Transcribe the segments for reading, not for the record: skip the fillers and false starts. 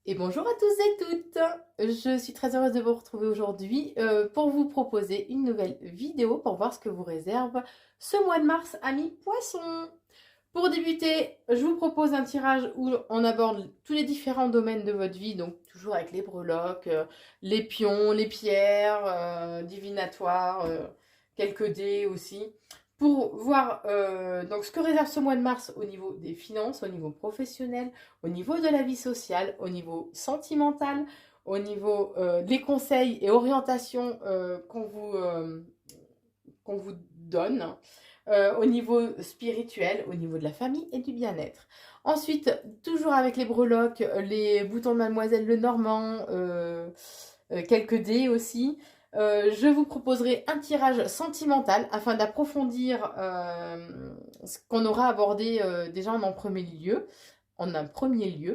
Et bonjour à tous et toutes. Je suis très heureuse de vous retrouver aujourd'hui pour vous proposer une nouvelle vidéo pour voir ce que vous réserve ce mois de mars, amis poissons. Pour débuter, je vous propose un tirage où on aborde tous les différents domaines de votre vie, donc toujours avec les breloques, les pions, les pierres, divinatoires, quelques dés aussi, pour voir donc ce que réserve ce mois de mars au niveau des finances, au niveau professionnel, au niveau de la vie sociale, au niveau sentimental, au niveau des conseils et orientations qu'on vous donne, au niveau spirituel, au niveau de la famille et du bien-être. Ensuite, toujours avec les breloques, les boutons de Mademoiselle Lenormand, quelques dés aussi. Je vous proposerai un tirage sentimental afin d'approfondir ce qu'on aura abordé déjà en un premier lieu.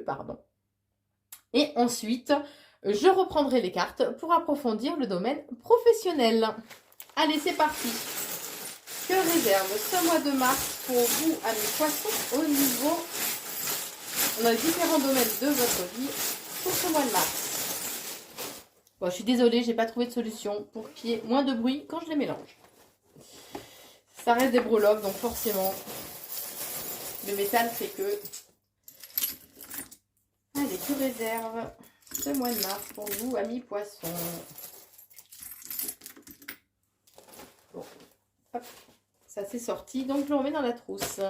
Pardon. Et ensuite, je reprendrai les cartes pour approfondir le domaine professionnel. Allez, c'est parti. Que réserve ce mois de mars pour vous, amis poissons, au niveau dans les différents domaines de votre vie pour ce mois de mars? Bon, je suis désolée, j'ai pas trouvé de solution pour qu'il y ait moins de bruit quand je les mélange. Ça reste des breloques, donc forcément, le métal fait que... Allez, que réserve ce mois de mars pour vous, amis poissons? Bon, hop, ça c'est sorti, donc je le remets dans la trousse.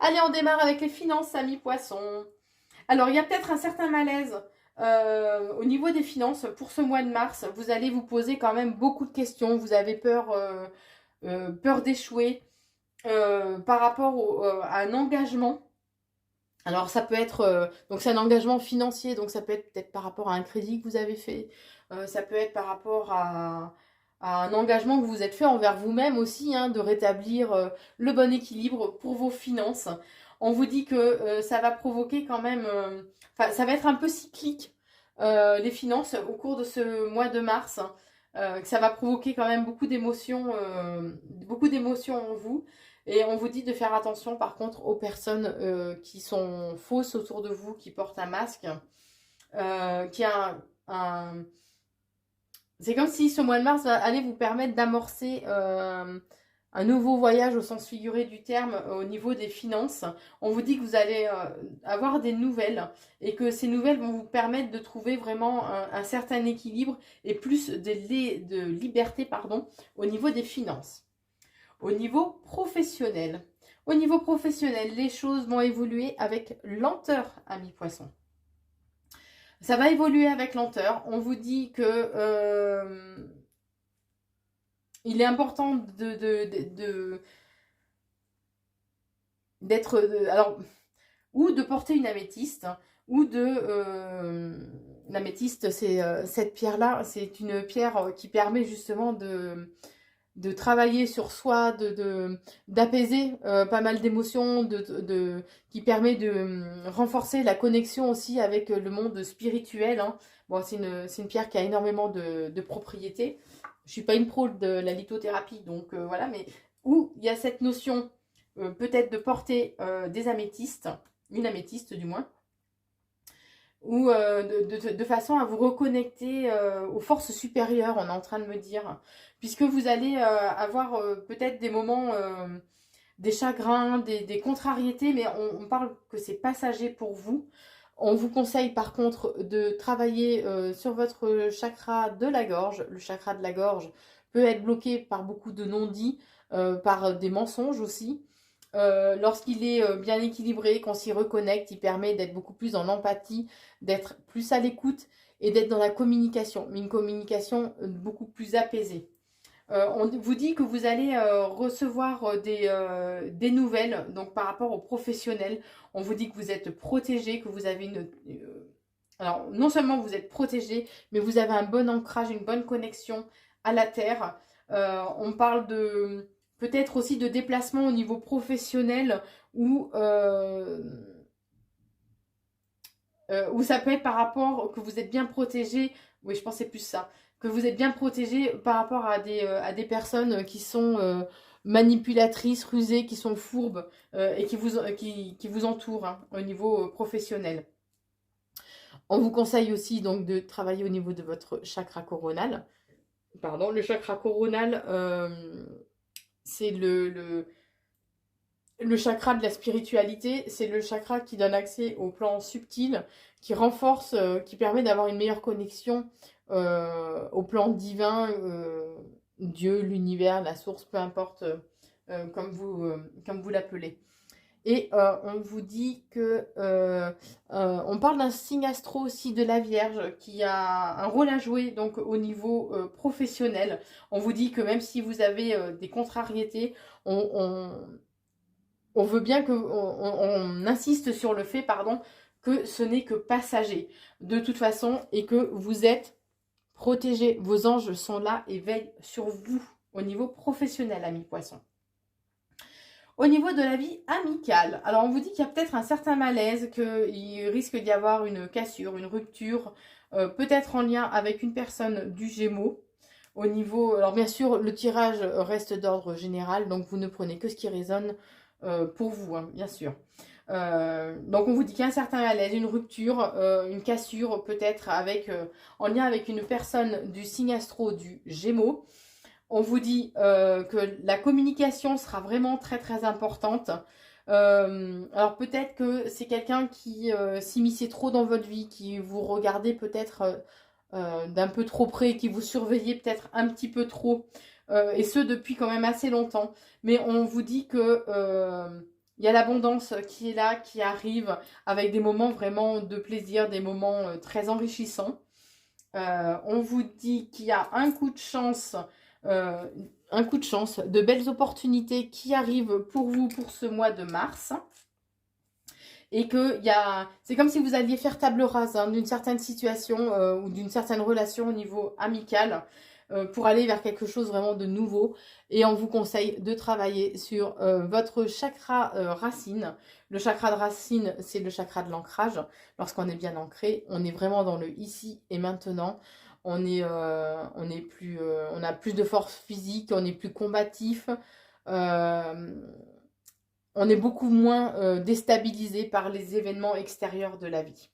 Allez, on démarre avec les finances, amis poissons. Alors, il y a peut-être un certain malaise au niveau des finances pour ce mois de mars. Vous allez vous poser quand même beaucoup de questions. Vous avez peur, peur d'échouer par rapport à un engagement. Alors, ça peut être, donc c'est un engagement financier, donc ça peut être peut-être par rapport à un crédit que vous avez fait. Ça peut être par rapport à un engagement que vous êtes fait envers vous-même aussi, hein, de rétablir le bon équilibre pour vos finances. On vous dit que ça va provoquer quand même, ça va être un peu cyclique, les finances au cours de ce mois de mars, que ça va provoquer quand même beaucoup d'émotions en vous. Et on vous dit de faire attention par contre aux personnes qui sont fausses autour de vous, qui portent un masque, qui a un... C'est comme si ce mois de mars allait vous permettre d'amorcer un nouveau voyage au sens figuré du terme au niveau des finances. On vous dit que vous allez avoir des nouvelles et que ces nouvelles vont vous permettre de trouver vraiment un certain équilibre et plus de liberté au niveau des finances. Au niveau professionnel. Au niveau professionnel, les choses vont évoluer avec lenteur, amis poissons. Ça va évoluer avec lenteur. On vous dit que il est important d'être, alors, ou de porter une améthyste, ou l'améthyste, c'est cette pierre-là, c'est une pierre qui permet justement de travailler sur soi, d'apaiser pas mal d'émotions, qui permet de renforcer la connexion aussi avec le monde spirituel, hein. Bon, c'est une pierre qui a énormément de propriétés. Je suis pas une pro de la lithothérapie, donc voilà, mais où il y a cette notion peut-être de porter des améthystes, une améthyste du moins, ou de façon à vous reconnecter aux forces supérieures, on est en train de me dire, puisque vous allez avoir peut-être des moments, des chagrins, des contrariétés, mais on parle que c'est passager pour vous. On vous conseille par contre de travailler sur votre chakra de la gorge. Le chakra de la gorge peut être bloqué par beaucoup de non-dits, par des mensonges aussi. Lorsqu'il est bien équilibré, qu'on s'y reconnecte, il permet d'être beaucoup plus dans l'empathie, d'être plus à l'écoute et d'être dans la communication, mais une communication beaucoup plus apaisée. On vous dit que vous allez recevoir des nouvelles, donc par rapport aux professionnels. On vous dit que vous êtes protégé, que vous avez alors, non seulement vous êtes protégé, mais vous avez un bon ancrage, une bonne connexion à la terre. On parle de peut-être aussi de déplacement au niveau professionnel où ça peut être par rapport que vous êtes bien protégé. Oui, je pensais plus ça. Que vous êtes bien protégé par rapport à des personnes qui sont manipulatrices, rusées, qui sont fourbes et qui vous entourent, hein, au niveau professionnel. On vous conseille aussi donc de travailler au niveau de votre chakra coronal. Pardon, le chakra coronal, c'est le chakra de la spiritualité, c'est le chakra qui donne accès au plan subtil, qui renforce, qui permet d'avoir une meilleure connexion au plan divin, Dieu, l'univers, la source, peu importe comme vous l'appelez. Et on vous dit que on parle d'un signe astro aussi de la Vierge qui a un rôle à jouer donc au niveau professionnel. On vous dit que même si vous avez des contrariétés, on veut bien que on insiste sur le fait, pardon, que ce n'est que passager de toute façon et que vous êtes protégés. Vos anges sont là et veillent sur vous au niveau professionnel, amis poissons. Au niveau de la vie amicale, alors on vous dit qu'il y a peut-être un certain malaise, qu'il risque d'y avoir une cassure, une rupture, peut-être en lien avec une personne du Gémeaux. Au niveau, alors bien sûr, le tirage reste d'ordre général, donc vous ne prenez que ce qui résonne pour vous, hein, bien sûr. Donc on vous dit qu'il y a un certain malaise, une rupture, une cassure peut-être en lien avec une personne du signe astro du Gémeaux. On vous dit que la communication sera vraiment très très importante. Alors peut-être que c'est quelqu'un qui s'immisçait trop dans votre vie, qui vous regardait peut-être d'un peu trop près, qui vous surveillait peut-être un petit peu trop, et ce depuis quand même assez longtemps. Mais on vous dit que il y a l'abondance qui est là, qui arrive, avec des moments vraiment de plaisir, des moments très enrichissants. On vous dit qu'il y a un coup de chance, de belles opportunités qui arrivent pour vous pour ce mois de mars. Et que c'est comme si vous alliez faire table rase hein, d'une certaine situation ou d'une certaine relation au niveau amical pour aller vers quelque chose vraiment de nouveau. Et on vous conseille de travailler sur votre chakra racine. Le chakra de racine, c'est le chakra de l'ancrage. Lorsqu'on est bien ancré, on est vraiment dans le ici et maintenant. On a plus de force physique, on est plus combatif. On est beaucoup moins déstabilisé par les événements extérieurs de la vie.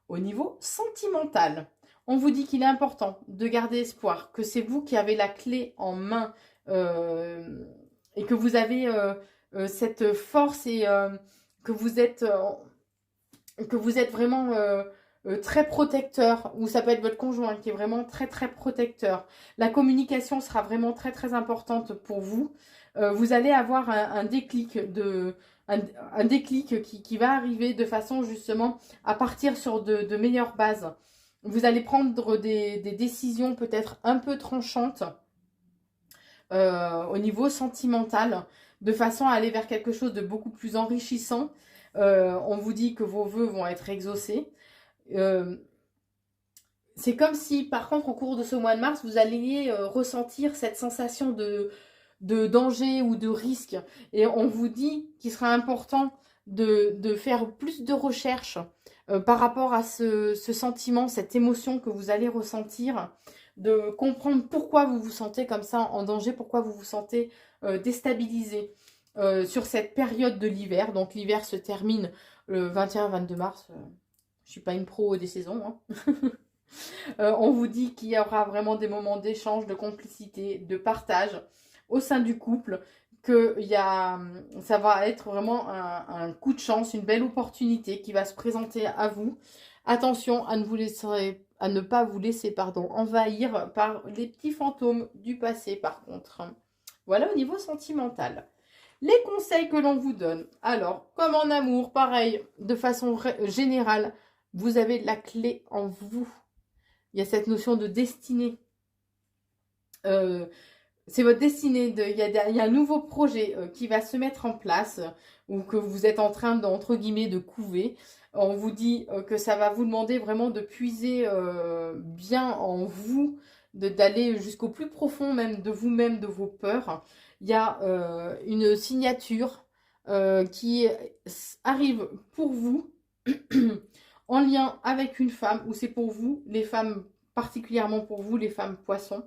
Au niveau sentimental, on vous dit qu'il est important de garder espoir, que c'est vous qui avez la clé en main et que vous avez cette force et que vous êtes vraiment très protecteur, ou ça peut être votre conjoint qui est vraiment très très protecteur. La communication sera vraiment très très importante pour vous. Vous allez avoir un déclic un déclic qui va arriver de façon justement à partir sur de meilleures bases. Vous allez prendre des décisions peut-être un peu tranchantes au niveau sentimental, de façon à aller vers quelque chose de beaucoup plus enrichissant. On vous dit que vos vœux vont être exaucés. C'est comme si, par contre, au cours de ce mois de mars, vous alliez ressentir cette sensation de danger ou de risque. Et on vous dit qu'il sera important de faire plus de recherches par rapport à ce sentiment, cette émotion que vous allez ressentir, de comprendre pourquoi vous vous sentez comme ça en danger, pourquoi vous vous sentez déstabilisé sur cette période de l'hiver. Donc l'hiver se termine le 21-22 mars. Je suis pas une pro des saisons. Hein. On vous dit qu'il y aura vraiment des moments d'échange, de complicité, de partage au sein du couple, que ça va être vraiment un coup de chance, une belle opportunité qui va se présenter à vous. Attention à ne pas vous laisser envahir par les petits fantômes du passé par contre. Voilà au niveau sentimental. Les conseils que l'on vous donne. Alors, comme en amour, pareil, de façon générale, vous avez la clé en vous. Il y a cette notion de destinée. C'est votre destinée. Il y a un nouveau projet qui va se mettre en place ou que vous êtes en train, entre guillemets, de couver. On vous dit que ça va vous demander vraiment de puiser bien en vous, d'aller jusqu'au plus profond même de vous-même, de vos peurs. Il y a une signature qui arrive pour vous en lien avec une femme, ou c'est pour vous, les femmes, particulièrement pour vous, les femmes poissons.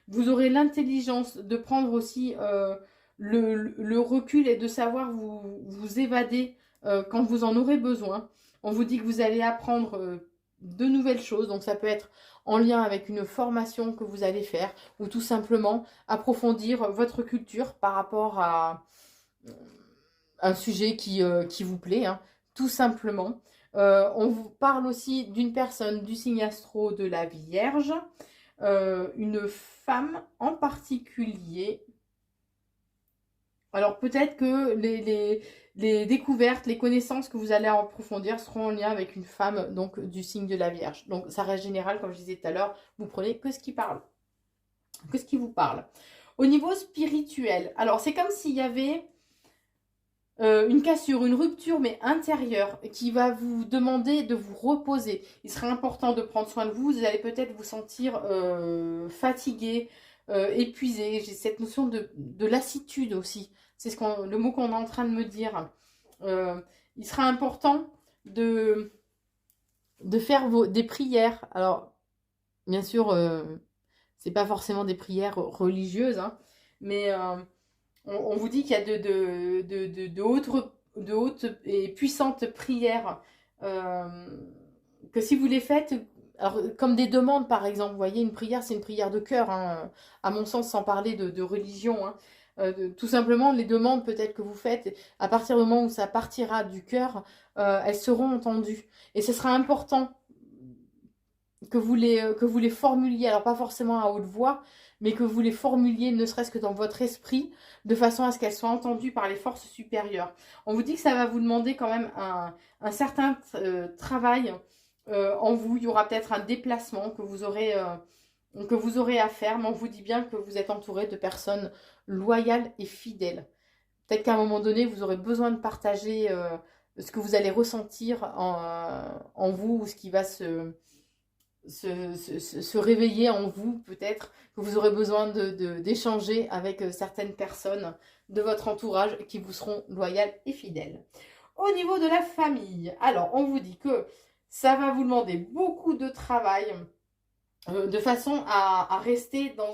Vous aurez l'intelligence de prendre aussi le recul et de savoir vous évader quand vous en aurez besoin. On vous dit que vous allez apprendre de nouvelles choses. Donc ça peut être en lien avec une formation que vous allez faire ou tout simplement approfondir votre culture par rapport à un sujet qui vous plaît, hein, tout simplement. On vous parle aussi d'une personne du signe astro de la Vierge, une femme en particulier. Alors peut-être que les découvertes, les connaissances que vous allez approfondir seront en lien avec une femme donc du signe de la Vierge. Donc ça reste général, comme je disais tout à l'heure, vous prenez que ce qui parle, que ce qui vous parle. Au niveau spirituel, alors c'est comme s'il y avait une cassure, une rupture, mais intérieure, qui va vous demander de vous reposer. Il serait important de prendre soin de vous. Vous allez peut-être vous sentir fatigué, épuisé. J'ai cette notion de lassitude aussi. C'est le mot qu'on est en train de me dire. Il sera important de faire des prières. Alors, bien sûr, c'est pas forcément des prières religieuses, hein, mais on vous dit qu'il y a de hautes et puissantes prières que si vous les faites, alors, comme des demandes par exemple, vous voyez, une prière c'est une prière de cœur, hein, à mon sens, sans parler de religion, hein. Tout simplement, les demandes peut-être que vous faites, à partir du moment où ça partira du cœur, elles seront entendues. Et ce sera important que vous les formuliez, alors pas forcément à haute voix, mais que vous les formuliez ne serait-ce que dans votre esprit, de façon à ce qu'elles soient entendues par les forces supérieures. On vous dit que ça va vous demander quand même un certain travail en vous. Il y aura peut-être un déplacement que vous aurez à faire, mais on vous dit bien que vous êtes entouré de personnes loyales et fidèles. Peut-être qu'à un moment donné, vous aurez besoin de partager ce que vous allez ressentir en vous, ou ce qui va se réveiller en vous, peut-être que vous aurez besoin d'échanger avec certaines personnes de votre entourage qui vous seront loyales et fidèles. Au niveau de la famille, alors on vous dit que ça va vous demander beaucoup de travail de façon à rester dans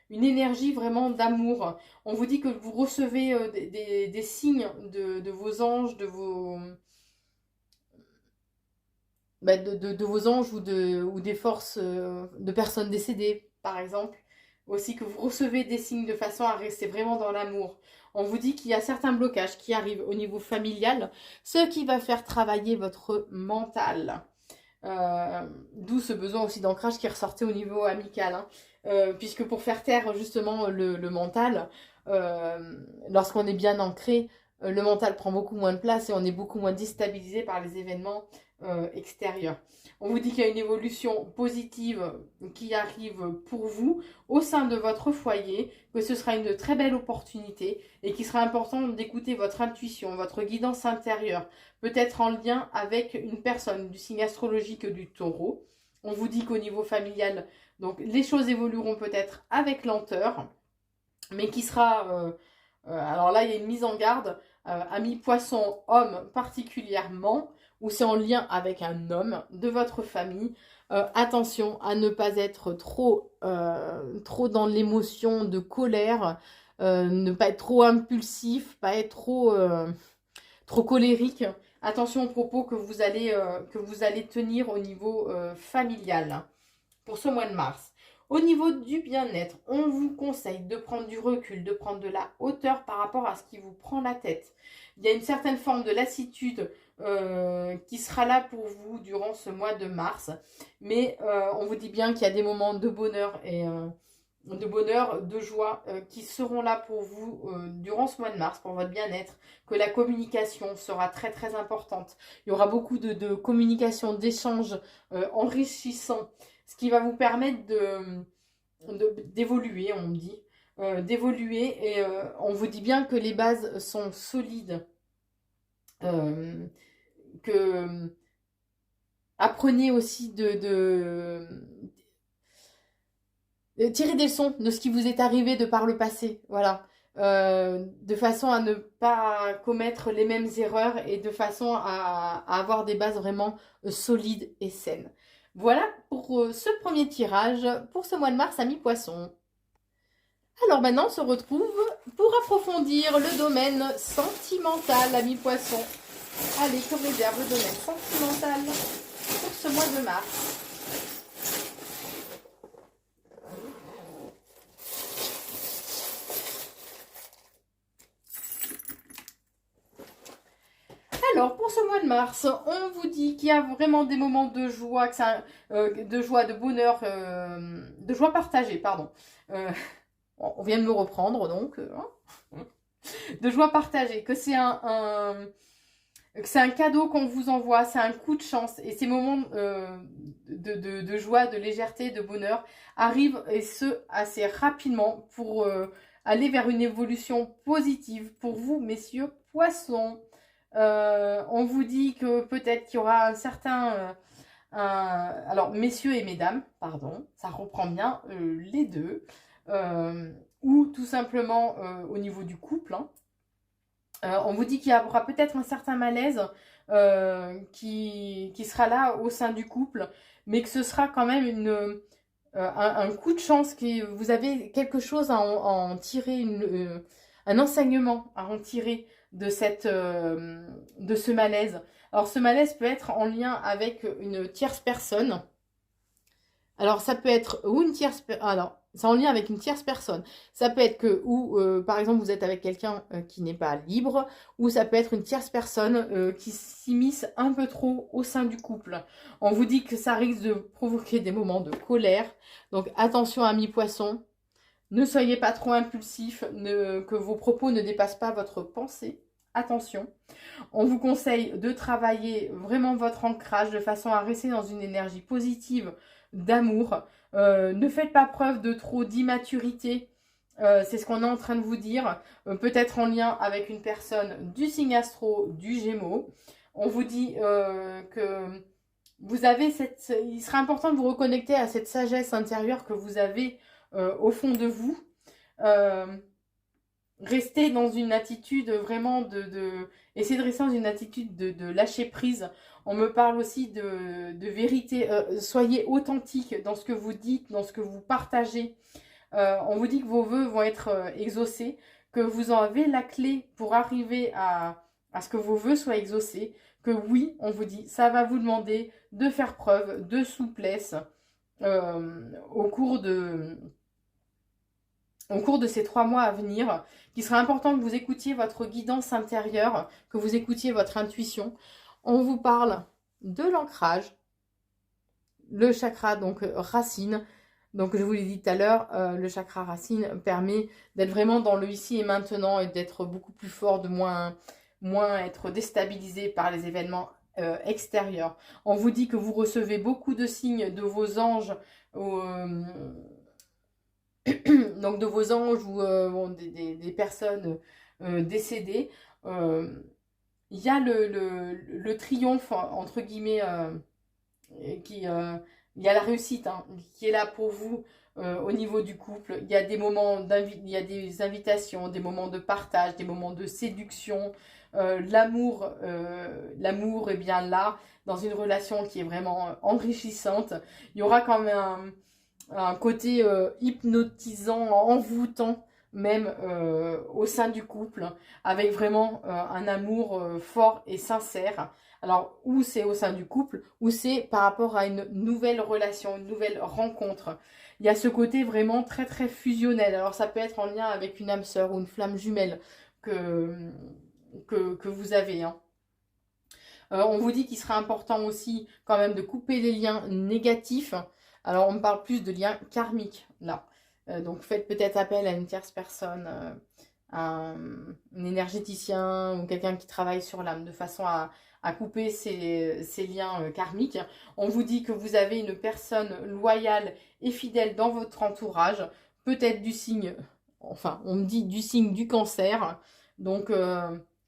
une énergie vraiment d'amour. On vous dit que vous recevez des signes de vos anges, de vos anges ou des forces de personnes décédées, par exemple. Aussi que vous recevez des signes de façon à rester vraiment dans l'amour. On vous dit qu'il y a certains blocages qui arrivent au niveau familial, ce qui va faire travailler votre mental. D'où ce besoin aussi d'ancrage qui ressortait au niveau amical, hein. Puisque pour faire taire justement le mental, lorsqu'on est bien ancré, le mental prend beaucoup moins de place et on est beaucoup moins déstabilisé par les événements extérieurs. On vous dit qu'il y a une évolution positive qui arrive pour vous au sein de votre foyer, que ce sera une très belle opportunité et qu'il sera important d'écouter votre intuition, votre guidance intérieure, peut-être en lien avec une personne du signe astrologique du Taureau. On vous dit qu'au niveau familial, donc les choses évolueront peut-être avec lenteur, mais qui sera... alors là, il y a une mise en garde, ami poisson, homme particulièrement, ou c'est en lien avec un homme de votre famille. Attention à ne pas être trop dans l'émotion de colère, ne pas être trop impulsif, pas être trop colérique. Attention aux propos que vous allez tenir au niveau familial pour ce mois de mars. Au niveau du bien-être, on vous conseille de prendre du recul, de prendre de la hauteur par rapport à ce qui vous prend la tête. Il y a une certaine forme de lassitude qui sera là pour vous durant ce mois de mars. Mais on vous dit bien qu'il y a des moments de bonheur et de joie qui seront là pour vous durant ce mois de mars, pour votre bien-être, que la communication sera très très importante. Il y aura beaucoup de communication, d'échanges enrichissants, ce qui va vous permettre d'évoluer, on me dit, d'évoluer, et on vous dit bien que les bases sont solides, que apprenez aussi tirer des leçons de ce qui vous est arrivé de par le passé, voilà, de façon à ne pas commettre les mêmes erreurs et de façon à avoir des bases vraiment solides et saines. Voilà pour ce premier tirage pour ce mois de mars, amis poissons. Alors maintenant, on se retrouve pour approfondir le domaine sentimental, amis poissons. Allez, que réserve le domaine sentimental pour ce mois de mars. Alors, pour ce mois de mars, on vous dit qu'il y a vraiment des moments de joie, de joie, de bonheur, de joie partagée, pardon. On vient de me reprendre, donc. De joie partagée, que c'est un cadeau qu'on vous envoie, c'est un coup de chance. Et ces moments de joie, de légèreté, de bonheur arrivent, et ce, assez rapidement, pour aller vers une évolution positive pour vous, messieurs poissons. On vous dit que peut-être qu'il y aura un certain... alors, messieurs et mesdames, pardon, ça reprend bien les deux. Ou tout simplement au niveau du couple. Hein. On vous dit qu'il y aura peut-être un certain malaise qui sera là au sein du couple, mais que ce sera quand même un coup de chance, que vous avez quelque chose à en tirer, un enseignement à en tirer de ce malaise. Alors ce malaise peut être en lien avec une tierce personne. Alors ça peut être ou une tierce personne. Alors c'est en lien avec une tierce personne. Ça peut être par exemple, vous êtes avec quelqu'un qui n'est pas libre, ou ça peut être une tierce personne qui s'immisce un peu trop au sein du couple. On vous dit que ça risque de provoquer des moments de colère. Donc attention, amis poissons, ne soyez pas trop impulsifs, que vos propos ne dépassent pas votre pensée. Attention. On vous conseille de travailler vraiment votre ancrage de façon à rester dans une énergie positive, d'amour. Ne faites pas preuve de trop d'immaturité. C'est ce qu'on est en train de vous dire. Peut-être en lien avec une personne du signe astro, du Gémeaux. On vous dit que vous avez il sera important de vous reconnecter à cette sagesse intérieure que vous avez au fond de vous. Restez dans une attitude vraiment essayez de rester dans une attitude de lâcher prise. On me parle aussi de vérité. Soyez authentique dans ce que vous dites, dans ce que vous partagez. On vous dit que vos vœux vont être exaucés, que vous en avez la clé pour arriver à ce que vos vœux soient exaucés. Que oui, on vous dit, ça va vous demander de faire preuve de souplesse au cours de ces 3 mois à venir, qu'il sera important que vous écoutiez votre guidance intérieure, que vous écoutiez votre intuition. On vous parle de l'ancrage, le chakra donc racine. Donc je vous l'ai dit tout à l'heure, le chakra racine permet d'être vraiment dans le ici et maintenant et d'être beaucoup plus fort, de moins être déstabilisé par les événements extérieurs. On vous dit que vous recevez beaucoup de signes de vos anges, donc de vos anges ou des personnes décédées. Il y a le triomphe, entre guillemets, il y a la réussite hein, qui est là pour vous au niveau du couple. Il y a des moments il y a des invitations, des moments de partage, des moments de séduction. L'amour est bien là, dans une relation qui est vraiment enrichissante. Il y aura quand même un côté hypnotisant, envoûtant même au sein du couple, avec vraiment un amour fort et sincère. Alors, ou c'est au sein du couple, ou c'est par rapport à une nouvelle relation, une nouvelle rencontre. Il y a ce côté vraiment très très fusionnel. Alors, ça peut être en lien avec une âme sœur ou une flamme jumelle que vous avez. Hein. On vous dit qu'il sera important aussi quand même de couper les liens négatifs. Alors, on me parle plus de liens karmiques, là. Donc, faites peut-être appel à une tierce personne, un énergéticien ou quelqu'un qui travaille sur l'âme, de façon à couper ces liens karmiques. On vous dit que vous avez une personne loyale et fidèle dans votre entourage, peut-être du signe, enfin, on me dit du signe du Cancer. Donc,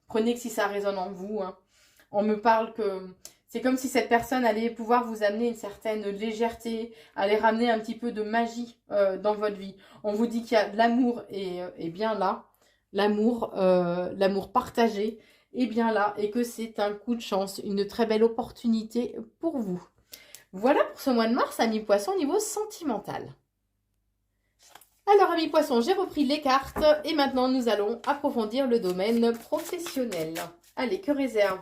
prenez que si ça résonne en vous. Hein. On me parle que c'est comme si cette personne allait pouvoir vous amener une certaine légèreté, allait ramener un petit peu de magie dans votre vie. On vous dit qu'il y a de l'amour et bien là, l'amour partagé est bien là et que c'est un coup de chance, une très belle opportunité pour vous. Voilà pour ce mois de mars, amis poissons, au niveau sentimental. Alors, amis poissons, j'ai repris les cartes et maintenant nous allons approfondir le domaine professionnel. Allez, que réserve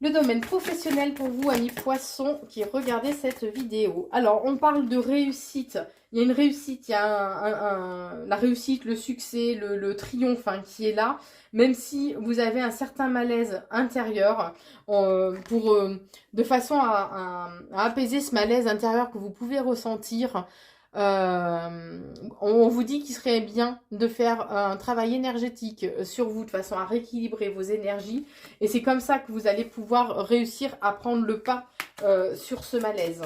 Le domaine professionnel pour vous, amis poissons, qui regardez cette vidéo. Alors, on parle de réussite. Il y a une réussite, il y a la réussite, le succès, le triomphe hein, qui est là. Même si vous avez un certain malaise intérieur, de façon à apaiser ce malaise intérieur que vous pouvez ressentir. On vous dit qu'il serait bien de faire un travail énergétique sur vous de façon à rééquilibrer vos énergies et c'est comme ça que vous allez pouvoir réussir à prendre le pas sur ce malaise.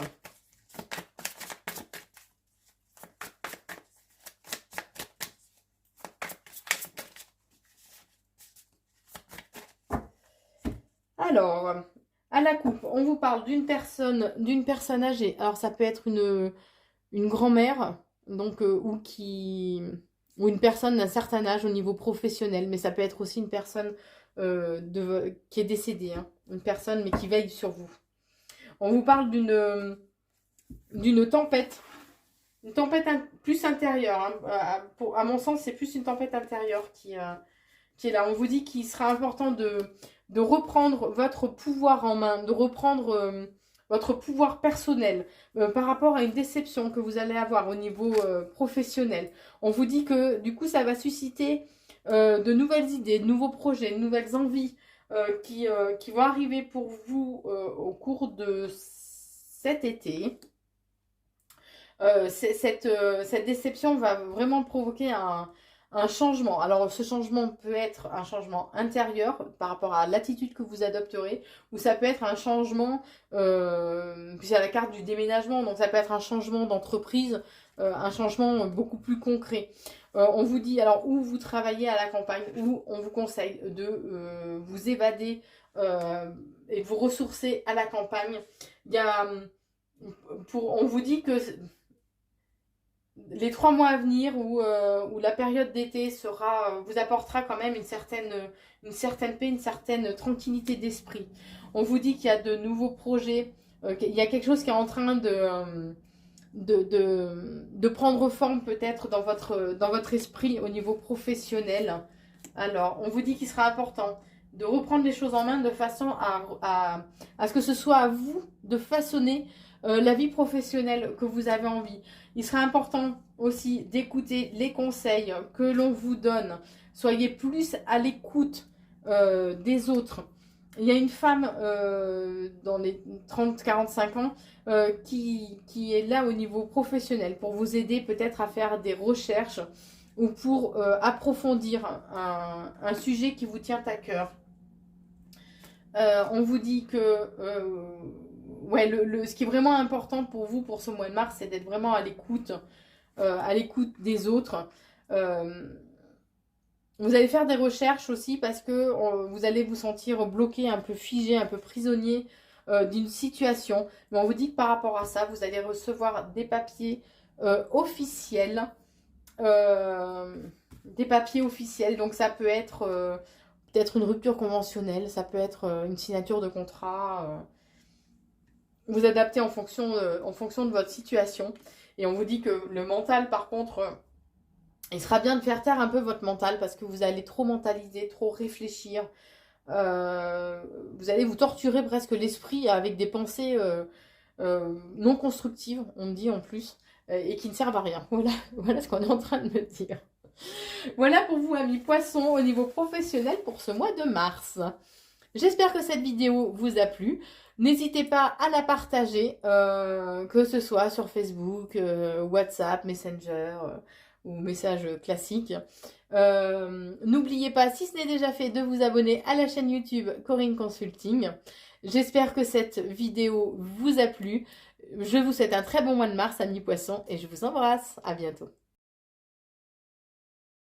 Alors, à la coupe, on vous parle d'une personne âgée. Alors ça peut être une grand-mère, donc ou une personne d'un certain âge au niveau professionnel, mais ça peut être aussi une personne qui est décédée, hein, une personne mais qui veille sur vous. On vous parle d'une tempête, une tempête plus intérieure. Hein. À mon sens, c'est plus une tempête intérieure qui est là. On vous dit qu'il sera important de reprendre votre pouvoir en main, de reprendre votre pouvoir personnel par rapport à une déception que vous allez avoir au niveau professionnel. On vous dit que du coup ça va susciter de nouvelles idées, de nouveaux projets, de nouvelles envies qui vont arriver pour vous au cours de cet été. Cette déception va vraiment provoquer un changement. Alors, ce changement peut être un changement intérieur par rapport à l'attitude que vous adopterez, ou ça peut être un changement, puis à la carte du déménagement, donc ça peut être un changement d'entreprise, un changement beaucoup plus concret. On vous dit, alors, où vous travaillez à la campagne, où on vous conseille de vous évader et vous ressourcer à la campagne. Il y a, on vous dit que les 3 mois à venir où la période d'été vous apportera quand même une certaine paix, une certaine tranquillité d'esprit. On vous dit qu'il y a de nouveaux projets, qu'il y a quelque chose qui est en train de prendre forme peut-être dans votre esprit au niveau professionnel. Alors, on vous dit qu'il sera important de reprendre les choses en main de façon à ce que ce soit à vous de façonner la vie professionnelle que vous avez envie. Il sera important aussi d'écouter les conseils que l'on vous donne. Soyez plus à l'écoute des autres. Il y a une femme dans les 30-45 ans qui est là au niveau professionnel pour vous aider peut-être à faire des recherches ou pour approfondir un sujet qui vous tient à cœur. On vous dit que ouais, ce qui est vraiment important pour vous pour ce mois de mars, c'est d'être vraiment à l'écoute des autres. Vous allez faire des recherches aussi parce que vous allez vous sentir bloqué, un peu figé, un peu prisonnier d'une situation. Mais on vous dit que par rapport à ça, vous allez recevoir des papiers officiels. Donc ça peut être peut-être une rupture conventionnelle, ça peut être une signature de contrat. Vous adaptez en fonction de votre situation. Et on vous dit que le mental, par contre, il sera bien de faire taire un peu votre mental parce que vous allez trop mentaliser, trop réfléchir. Vous allez vous torturer presque l'esprit avec des pensées non constructives, on me dit en plus, et qui ne servent à rien. Voilà ce qu'on est en train de me dire. Voilà pour vous, amis poissons, au niveau professionnel pour ce mois de mars. J'espère que cette vidéo vous a plu. N'hésitez pas à la partager, que ce soit sur Facebook, WhatsApp, Messenger ou message classique. N'oubliez pas, si ce n'est déjà fait, de vous abonner à la chaîne YouTube Corinne Consulting. J'espère que cette vidéo vous a plu. Je vous souhaite un très bon mois de mars, amis poissons, et je vous embrasse. À bientôt.